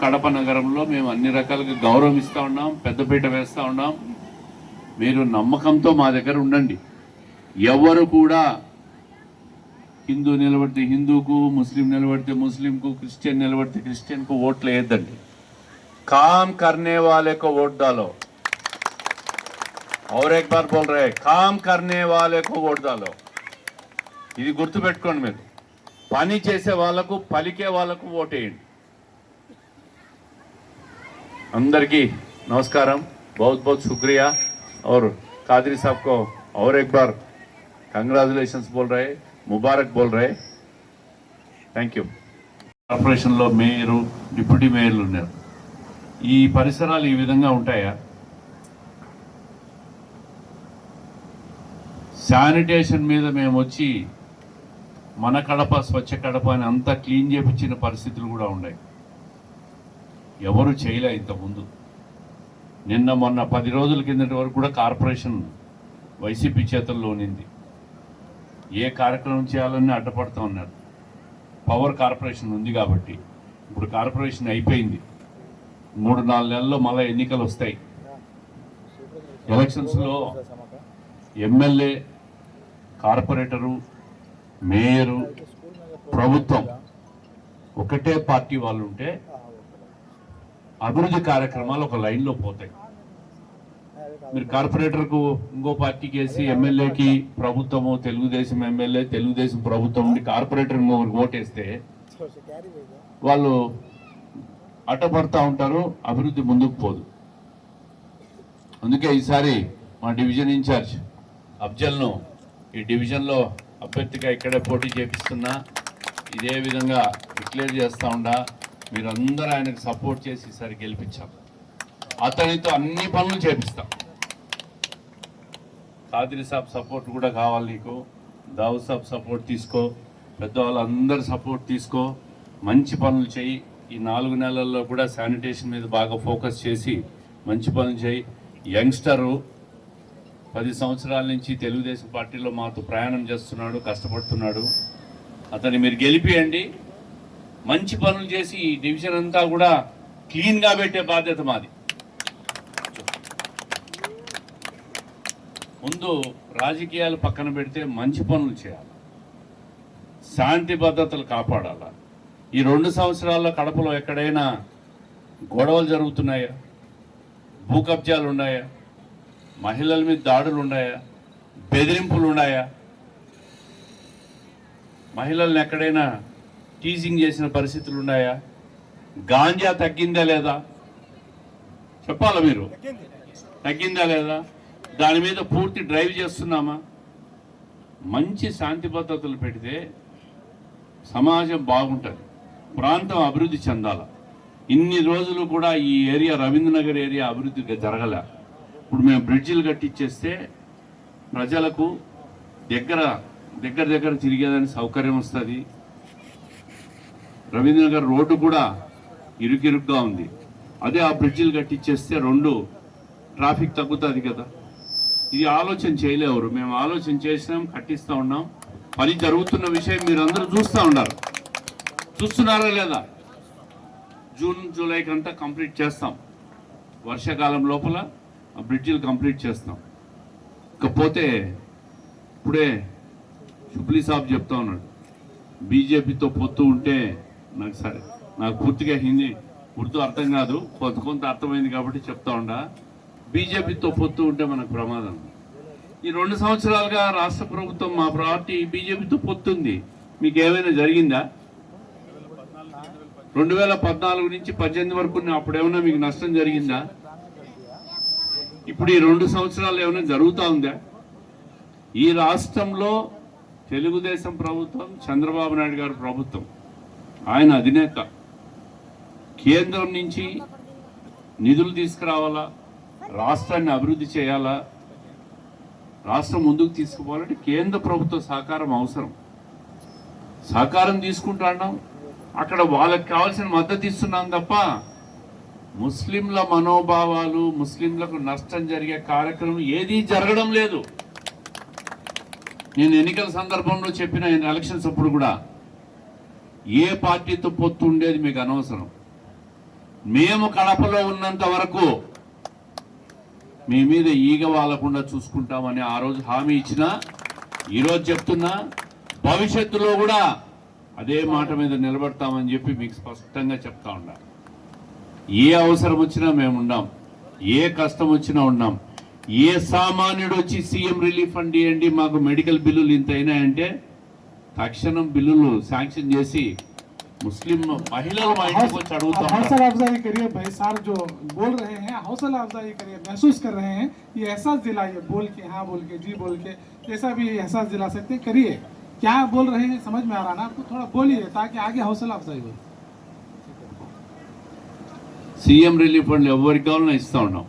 కడప నగరంలో మేము అన్ని రకాలుగా గౌరవం ఇస్తూ ఉన్నాం, పెద్దపీట వేస్తూ ఉన్నాం. మీరు నమ్మకంతో మా దగ్గర ఉండండి. ఎవరు కూడా హిందూ నిలబడితే హిందూకు, ముస్లిం నిలబడితే ముస్లింకు, క్రిస్టియన్ నిలబడితే క్రిస్టియన్కు ఓట్లు వేయద్దండి. काम करने वाले को वोट डालो. और एक बार बोल रहे हैं, काम करने वाले को वोट डालो. ఇది గుర్తుపెట్టుకోండి. మీరు పని చేసే వాళ్ళకు, పలికే వాళ్ళకు ఓటేయండి. అందరికీ नमस्कारम, बहुत बहुत शुक्रिया. और कादरी साहब को और एक बार कंग्रेचुलेशंस बोल रहे, मुबारक बोल रहे. Thank you. కార్పొరేషన్లో మేయరు, డిప్యూటీ మేయర్లు ఉన్నారు. ఈ పరిసరాలు ఈ విధంగా ఉంటాయా? శానిటేషన్ మీద మేము వచ్చి మన కడప, స్వచ్ఛ కడప అని అంతా క్లీన్ చేయించిన పరిస్థితులు కూడా ఉన్నాయి. ఎవరు చేయలే ఇంతకుముందు. నిన్న మొన్న 10 రోజుల కిందటి వరకు కూడా కార్పొరేషన్ వైసీపీ చేతుల్లో ఉన్నింది. ఏ కార్యక్రమం చేయాలని అడ్డపడుతూ ఉన్నారు. పవర్ కార్పొరేషన్ ఉంది కాబట్టి. ఇప్పుడు కార్పొరేషన్ అయిపోయింది. 3-4 నెలల్లో మళ్ళీ ఎన్నికలు వస్తాయి. ఎలక్షన్స్లో ఎమ్మెల్యే, కార్పొరేటరు, మేయరు, ప్రభుత్వం ఒకటే పార్టీ వాళ్ళు ఉంటే అభివృద్ధి కార్యక్రమాలు ఒక లైన్లో పోతాయి. మీరు కార్పొరేటర్కు ఇంకో పార్టీకి వేసి, ఎమ్మెల్యేకి ప్రభుత్వము, తెలుగుదేశం ఎమ్మెల్యే, తెలుగుదేశం ప్రభుత్వం ఉండి కార్పొరేటర్ ఇంకొకరికి ఓటేస్తే వాళ్ళు అడ్డపడతా ఉంటారు, అభివృద్ధి ముందుకు పోదు. అందుకే ఈసారి మా డివిజన్ ఇన్ఛార్జ్ అఫ్జల్ను ఈ డివిజన్లో అభ్యర్థిగా ఇక్కడే పోటీ చేపిస్తున్నా. ఇదే విధంగా డిక్లేర్ చేస్తూ ఉండా. మీరందరూ ఆయనకు సపోర్ట్ చేసి ఈసారి గెలిపించాం. అతనితో అన్ని పనులు చేపిస్తాం. కాదిరి సాబ్ సపోర్ట్ కూడా కావాలి నీకు. దావు సాబ్ సపోర్ట్ తీసుకో, పెద్దవాళ్ళందరూ సపోర్ట్ తీసుకో. మంచి పనులు చేయి. ఈ 4 నెలల్లో కూడా శానిటేషన్ మీద బాగా ఫోకస్ చేసి మంచి పనులు చేయి. యంగ్స్టరు 10 సంవత్సరాల నుంచి తెలుగుదేశం పార్టీలో మాతో ప్రయాణం చేస్తున్నాడు, కష్టపడుతున్నాడు. అతన్ని మీరు గెలిపియండి. మంచి పనులు చేసి ఈ డివిజన్ అంతా కూడా క్లీన్గా పెట్టే బాధ్యత మాది. ముందు రాజకీయాలు పక్కన పెడితే మంచి పనులు చేయాలి, శాంతి భద్రతలు కాపాడాలి. ఈ 2 సంవత్సరాల్లో కడపలో ఎక్కడైనా గొడవలు జరుగుతున్నాయా? భూ కబ్జాలు ఉన్నాయా? మహిళల మీద దాడులు ఉన్నాయా? బెదిరింపులు ఉన్నాయా? మహిళల్ని ఎక్కడైనా టీజింగ్ చేసిన పరిస్థితులు ఉన్నాయా? గాంజా తగ్గిందా లేదా? చెప్పాలా మీరు? తగ్గిందా లేదా? దాని మీద పూర్తి డ్రైవ్ చేస్తున్నామా? మంచి శాంతి భద్రతలు పెడితే సమాజం బాగుంటుంది, ప్రాంతం అభివృద్ధి చెందాల. ఇన్ని రోజులు కూడా ఈ ఏరియా, రవీంద్రనగర్ ఏరియా అభివృద్ధి జరగలే. ఇప్పుడు మేము బ్రిడ్జిలు కట్టించేస్తే ప్రజలకు దగ్గర తిరిగేదానికి సౌకర్యం వస్తుంది. రవీంద్రనగర్ రోడ్డు కూడా ఇరుకిరుగ్గా ఉంది. అదే ఆ బ్రిడ్జిలు కట్టించేస్తే 2 ట్రాఫిక్ తగ్గుతుంది కదా. ఇది ఆలోచన చేయలేవరు. మేము ఆలోచన చేసినాం, కట్టిస్తూ ఉన్నాం. పని జరుగుతున్న విషయం మీరు అందరూ చూస్తూ ఉన్నారు. చూస్తున్నారా లేదా? జూన్ జూలైకి అంతా కంప్లీట్ చేస్తాం. వర్షాకాలం లోపల ఆ బ్రిడ్జిలు కంప్లీట్ చేస్తాం. ఇకపోతే ఇప్పుడే షుబ్లీ సాబ్ చెప్తా ఉన్నాడు, బీజేపీతో పొత్తు ఉంటే నాకు పూర్తిగా హిందీ, ఉర్దూ అర్థం కాదు, కొంత అర్థమైంది కాబట్టి చెప్తా ఉండా. బీజేపీతో పొత్తు ఉంటే మనకు ప్రమాదం. ఈ 2 సంవత్సరాలుగా రాష్ట్ర ప్రభుత్వం, మా పార్టీ బీజేపీతో పొత్తుంది. మీకు ఏమైనా జరిగిందా? 2014 నుంచి 18 వరకు అప్పుడేమన్నా మీకు నష్టం జరిగిందా? ఇప్పుడు ఈ 2 సంవత్సరాలు ఏమైనా జరుగుతూ ఉందా? ఈ రాష్ట్రంలో తెలుగుదేశం ప్రభుత్వం, చంద్రబాబు నాయుడు గారి ప్రభుత్వం, ఆయన అధినేత కేంద్రం నుంచి నిధులు తీసుకురావాలా, రాష్ట్రాన్ని అభివృద్ధి చేయాలా, రాష్ట్రం ముందుకు తీసుకుపోవాలంటే కేంద్ర ప్రభుత్వ సహకారం అవసరం. సహకారం తీసుకుంటున్నాం, అక్కడ వాళ్ళకి కావాల్సిన మద్దతు ఇస్తున్నాం తప్ప ముస్లింల మనోభావాలు, ముస్లింలకు నష్టం జరిగే కార్యక్రమం ఏదీ జరగడం లేదు. నేను ఎన్నికల సందర్భంలో చెప్పిన, ఎలక్షన్స్ అప్పుడు కూడా ఏ పార్టీతో పొత్తు ఉండేది మీకు అనవసరం. మేము కడపలో ఉన్నంత వరకు మీ మీద ఈగ వాలకుండా చూసుకుంటామని ఆ రోజు హామీ ఇచ్చినా, ఈరోజు చెప్తున్నా, భవిష్యత్తులో కూడా అదే మాట మీద నిలబడతామని చెప్పి మీకు స్పష్టంగా చెప్తా ఉన్నా. ఏ అవసరం వచ్చినా మేము ఉన్నాం, ఏ కష్టం వచ్చినా ఉన్నాం. ఏ సామాన్యుడు వచ్చి సీఎం రిలీఫ్ ఫండ్ ఇవ్వండి, మాకు మెడికల్ బిల్లులు ఇంత అయినాయంటే తక్షణం బిల్లులు శాంక్షన్ చేసి मुस्लिम महिला हौसला अफजाई करिए भाई साहब जो बोल रहे हैं, हौसला अफजाई करिए, महसूस कर रहे हैं, ये एहसास दिलाइए, बोल के हाँ बोल के जी बोल के जैसा भी एहसास दिला सकते हैं करिए। क्या बोल रहे हैं समझ में आ रहा ना आपको, थोड़ा बोलिए ताकि आगे हौसला अफजाई हो। సీఎం రిలీఫ్ ఫండ్ ఎవరికి కావాలన్నా ఇస్తూ ఉన్నాం.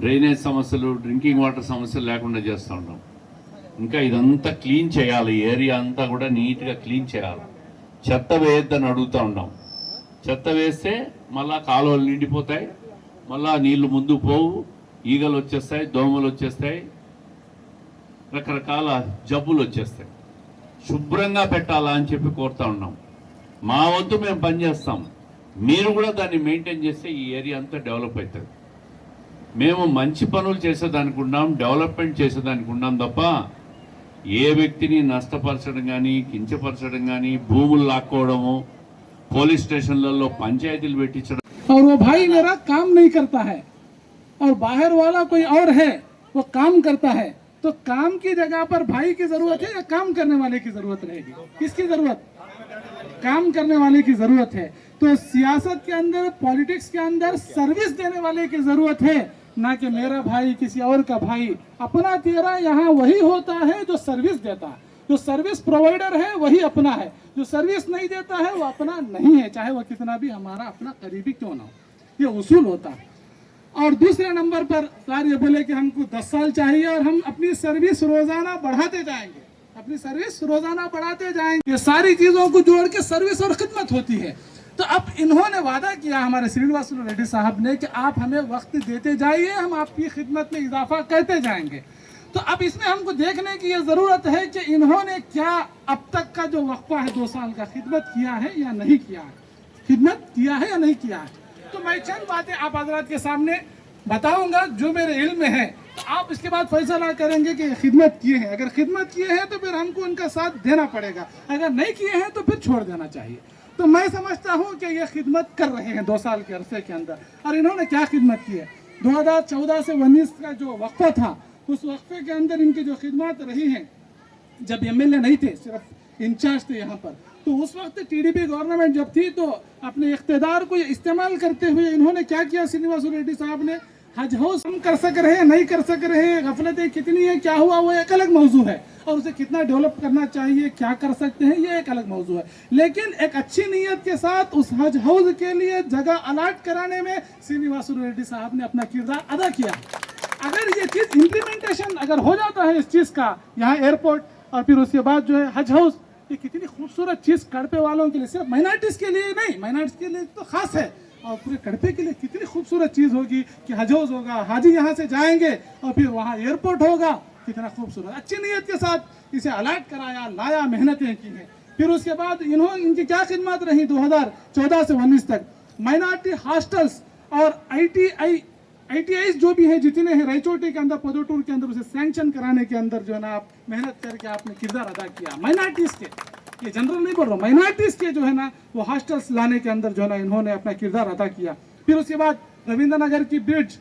డ్రైనేజ్ సమస్యలు, డ్రింకింగ్ వాటర్ సమస్యలు లేకుండా చేస్తూ ఉన్నాం. ఇంకా ఇదంతా క్లీన్ చేయాలి, ఏరియా అంతా కూడా నీట్గా క్లీన్ చేయాలి. చెత్త వేయొద్దని అడుగుతూ ఉన్నాం. చెత్త వేస్తే మళ్ళా కాలువలు నిండిపోతాయి, మళ్ళా నీళ్లు ముందు పోవు, ఈగలు వచ్చేస్తాయి, దోమలు వచ్చేస్తాయి, రకరకాల జబ్బులు వచ్చేస్తాయి. శుభ్రంగా పెట్టాలా అని చెప్పి కోరుతా ఉన్నాం. మా వంతు మేము పనిచేస్తాం, మీరు కూడా దాన్ని మెయింటైన్ చేస్తే ఈ ఏరియా అంతా డెవలప్ అవుతుంది. మేము మంచి పనులు చేసేదానికి ఉన్నాం, డెవలప్మెంట్ చేసేదానికి ఉన్నాం తప్ప ఏ వ్యక్తిని నష్టపరచడం కానీ, కించపరచడం కానీ, భూములు లాక్కోవడము, పోలీస్ స్టేషన్లలో పంచాయతీలు పెట్టించడం. और वो भाई मेरा काम नहीं करता है और बाहर वाला कोई और है वो काम करता है, तो काम की जगह पर भाई की जरूरत है या काम करने वाले की जरूरत रहेगी? किसकी जरूरत? काम करने वाले की जरूरत है। तो सियासत के अंदर, पॉलिटिक्स के अंदर सर्विस देने वाले की जरूरत है, ना कि मेरा भाई किसी और का भाई। अपना तेरा यहाँ वही होता है जो सर्विस देता है, जो सर्विस प्रोवाइडर है वही अपना है, जो सर्विस नहीं देता है वो अपना नहीं है, चाहे वो कितना भी हमारा अपना करीबी क्यों ना हो। ये उसूल होता है। और दूसरे नंबर पर सर ये बोले कि हमको 10 साल चाहिए और हम अपनी सर्विस रोजाना बढ़ाते जाएंगे, अपनी सर्विस रोजाना बढ़ाते जाएंगे। ये सारी चीजों को जोड़ के सर्विस और खिदमत होती है। तो अब इन्होंने वादा किया हमारे श्रीनिवास रेड्डी साहब ने कि आप हमें वक्त देते जाइए, हम आपकी खिदमत में इजाफा करते जाएंगे। तो अब इसमें हमको देखने की ये जरूरत है कि इन्होंने क्या अब तक का जो वक्फा है 2 साल का, खिदमत किया है या नहीं किया है, खिदमत किया है या नहीं किया है। तो मैं चंद बातें आप हजरात के सामने बताऊंगा जो मेरे इल्म में है, तो आप इसके बाद फैसला करेंगे कि खिदमत किए हैं। अगर खिदमत किए हैं तो फिर हमको उनका साथ देना पड़ेगा, अगर नहीं किए हैं तो फिर छोड़ देना चाहिए। तो मैं समझता हूं कि ये खिदमत कर रहे हैं 2 साल के अरसे के अंदर। और इन्होंने क्या खिदमत की है? 2014 से 19 का जो वक्फा था, उस वक्फे के अंदर इनकी जो खिदमत रही हैं, जब एमएलए नहीं थे, सिर्फ इंचार्ज थे यहाँ पर, तो उस वक्त टीडीपी गवर्नमेंट जब थी तो अपने इख्तिदार को इस्तेमाल करते हुए इन्होंने क्या किया, श्रीनिवास रेड्डी साहब ने हज हाउस हम कर सक रहे हैं, नहीं कर सक रहे हैं, गफलतें कितनी है, क्या हुआ, वो एक अलग मौजू है, और उसे कितना डेवलप करना चाहिए, क्या कर सकते हैं, ये एक अलग मौजू है। लेकिन एक अच्छी नीयत के साथ उस हज हाउस के लिए जगह अलाट कराने में श्रीनिवास रेड्डी साहब ने अपना किरदार अदा किया। अगर ये चीज़ इम्प्लीमेंटेशन अगर हो जाता है इस चीज़ का, यहाँ एयरपोर्ट और फिर उसके बाद जो है हज हाउस, ये कितनी खूबसूरत चीज़ कड़पे वालों के लिए, सिर्फ माइनॉरिटीज़ के लिए नहीं, माइनॉरिटीज़ के लिए तो खास है, और पूरे कड़पे के लिए कितनी खूबसूरत चीज़ होगी कि हज हाउस होगा, हाजी यहाँ से जाएंगे और फिर वहाँ एयरपोर्ट होगा, कितना खूबसूरत। अच्छी नीयत के साथ इसे अलाट कराया, लाया, मेहनतें की हैं। फिर उसके बाद इनकी क्या खिदमत रही 2014 से 19 तक, माइनॉरिटी हॉस्टल्स और ITI जो भी है जितने हैं रायचोटी के अंदर, पदोटूर के अंदर, उसे सैंक्शन कराने के अंदर जो है ना आप मेहनत करके आपने किरदार अदा किया। माइनॉरिटीज़ के, ये जनरल नहीं बोल रहा हूँ, माइनॉरिटीज़ के जो है ना वो हॉस्टल्स लाने के अंदर जो है ना इन्होंने अपना किरदार अदा किया। फिर उसके बाद रविंद्र नगर की ब्रिज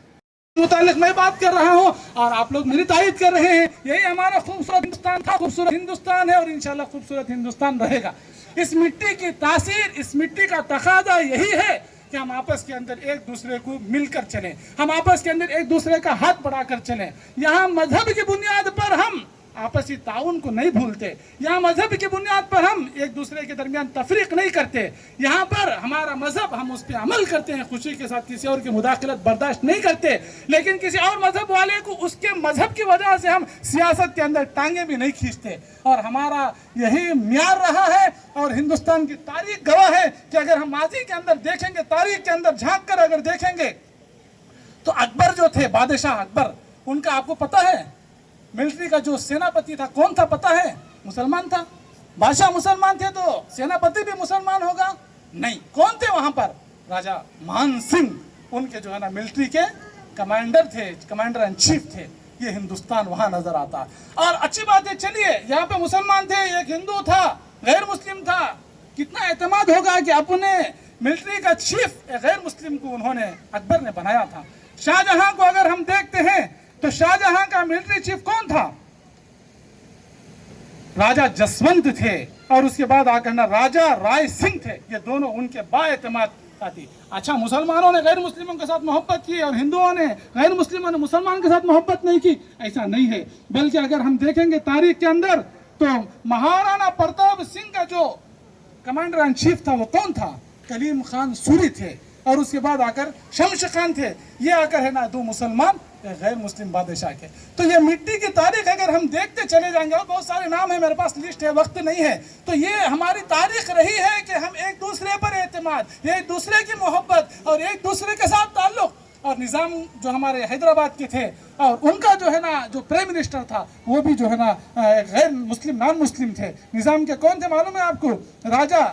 मुतालिक मैं बात कर रहा हूँ और आप लोग मेरी तारीफ कर रहे हैं। यही हमारा खूबसूरत हिंदुस्तान था, खूबसूरत हिंदुस्तान है और इंशाल्लाह खूबसूरत हिंदुस्तान रहेगा। इस मिट्टी की तासीर, इस मिट्टी का तकाजा यही है कि हम आपस के अंदर एक दूसरे को मिलकर चलें, हम आपस के अंदर एक दूसरे का हाथ बढ़ाकर चलें। यहाँ मजहब की बुनियाद पर हम आपसी ताउन को नहीं भूलते, यहाँ मजहब की बुनियाद पर हम एक दूसरे के दरमियान तफरीक नहीं करते, यहाँ पर हमारा मजहब हम उस पर अमल करते हैं, खुशी के साथ किसी और की मुदाखलत बर्दाश्त नहीं करते। लेकिन किसी और मजहब वाले को उसके मजहब की वजह से हम सियासत के अंदर टांगे भी नहीं खींचते। और हमारा यही म्यार रहा है और हिंदुस्तान की तारीख गवाह है कि अगर हम माजी के अंदर देखेंगे, तारीख के अंदर झांक कर अगर देखेंगे तो अकबर जो थे, बादशाह अकबर, उनका आपको पता है मिलिट्री का जो सेनापति था कौन था पता है? मुसलमान था। बादशाह मुसलमान थे तो सेनापति भी मुसलमान होगा? नहीं। कौन थे वहां पर? राजा मान सिंह उनके जो है ना मिलिट्री के कमांडर थे, कमांडर इन चीफ थे। ये हिंदुस्तान वहां नजर आता। और अच्छी बात है, चलिए यहाँ पे मुसलमान थे, एक हिंदू था, गैर मुस्लिम था, कितना एतमाद होगा कि अपने मिलिट्री का चीफ एक गैर मुस्लिम को उन्होंने अकबर ने बनाया था। शाहजहां को अगर हम देखते हैं तो शाहजहां का मिलिट्री चीफ कौन था? राजा जसवंत थे, और उसके बाद आकर ना राजा राय सिंह थे। ये दोनों उनके बाएतमाद साथी। अच्छा, मुसलमानों ने गैर मुस्लिमों के साथ मोहब्बत की और हिंदुओं ने गैर मुस्लिमों ने मुसलमान के साथ मोहब्बत नहीं की, ऐसा नहीं है। बल्कि अगर हम देखेंगे तारीख के अंदर तो महाराणा प्रताप सिंह का जो कमांडर इन चीफ था वो कौन था? कलीम खान सूरी थे, और उसके बाद आकर शमश खान थे। ये आकर है ना दो मुसलमान गैर मुस्लिम बादशाह के। तो ये मिट्टी की तारीख अगर हम देखते चले जाएंगे, और बहुत सारे नाम है, मेरे पास लिस्ट है, वक्त नहीं है, तो ये हमारी तारीख रही है कि हम एक दूसरे पर एतमाद, एक दूसरे की मोहब्बत और एक दूसरे के साथ ताल्लुक। और निज़ाम जो हमारे हैदराबाद के थे, और उनका जो है ना जो प्राइम मिनिस्टर था वो भी जो है ना गैर मुस्लिम, नॉन मुस्लिम थे। निज़ाम के कौन थे मालूम है आपको? राजा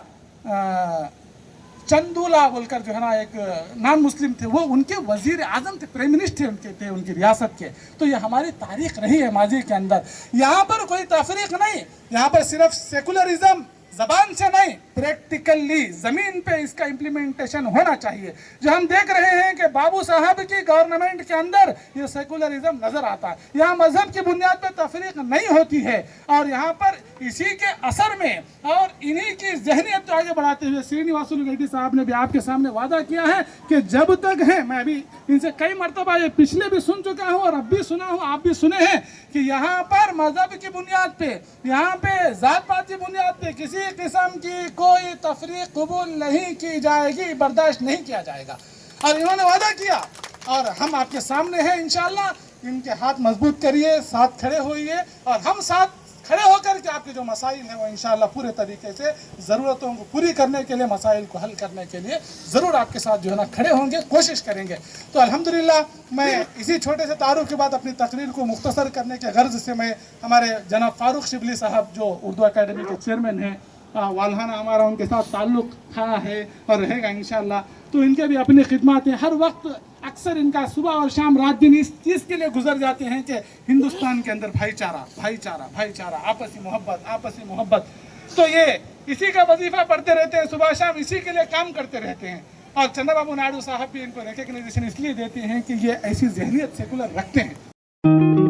चंदूला बोलकर जो है ना एक नॉन मुस्लिम थे, वो उनके वजीर आजम थे, प्राइम मिनिस्टर थे उनकी रियासत के। तो ये हमारी तारीख रही है माजी के अंदर। यहाँ पर कोई तफरीक नहीं, यहाँ पर सिर्फ सेकुलरिज्म, जबान से नहीं, प्रैक्टिकली जमीन पे इसका इम्प्लीमेंटेशन होना चाहिए। जो हम देख रहे हैं कि बाबू साहब की गवर्नमेंट के अंदर ये सेकुलरिज्म नजर आता है। यहाँ मजहब की बुनियाद पर तफरीक नहीं होती है, और यहाँ पर इसी के असर में और इन्हीं की जहनियत को आगे बढ़ाते हुए श्रीनिवासुलु रेड्डी साहब ने भी आपके सामने वादा किया है कि जब तक है, मैं अभी इनसे कई मरतबा ये पिछले भी सुन चुका हूँ और अब भी सुना हूँ, आप भी सुने हैं कि यहाँ पर मजहब की बुनियाद पे, यहाँ पे जात पात की बुनियाद पे किसी किस्म की कोई तफरीक कबूल नहीं की जाएगी, बर्दाश्त नहीं किया जाएगा। और इन्होंने वादा किया, और हम आपके सामने हैं इंशाल्लाह। इनके हाथ मजबूत करिए, साथ खड़े होइए, और हम साथ खड़े होकर के आपके जो मसाइल हैं वो इंशाल्लाह पूरे तरीके से ज़रूरतों को पूरी करने के लिए, मसाइल को हल करने के लिए ज़रूर आपके साथ जो है ना खड़े होंगे, कोशिश करेंगे। तो अल्हम्दुलिल्लाह, मैं इसी छोटे से तारुफ के बाद अपनी तकरीर को मुख्तसर करने के गर्ज से मैं हमारे जनाब फारूक शिबली साहब जो उर्दू अकेडमी के चेयरमैन हैं, वालहाना हमारा उनके साथ ताल्लुक़ था, है और रहेगा इंशाल्लाह। तो इनके भी अपनी खिदमत हैं, हर वक्त अक्सर इनका सुबह और शाम, रात दिन इस चीज़ के लिए गुजर जाते हैं कि हिंदुस्तान के अंदर भाईचारा, भाईचारा, भाईचारा, आपसी मोहब्बत, आपसी मोहब्बत। तो ये इसी का वजीफा पढ़ते रहते हैं, सुबह शाम इसी के लिए काम करते रहते हैं। और चंद्रबाबू नायडू साहब भी इनको रिकग्नाइजेशन इसलिए देते हैं कि ये ऐसी जहनियत सेकुलर रखते हैं।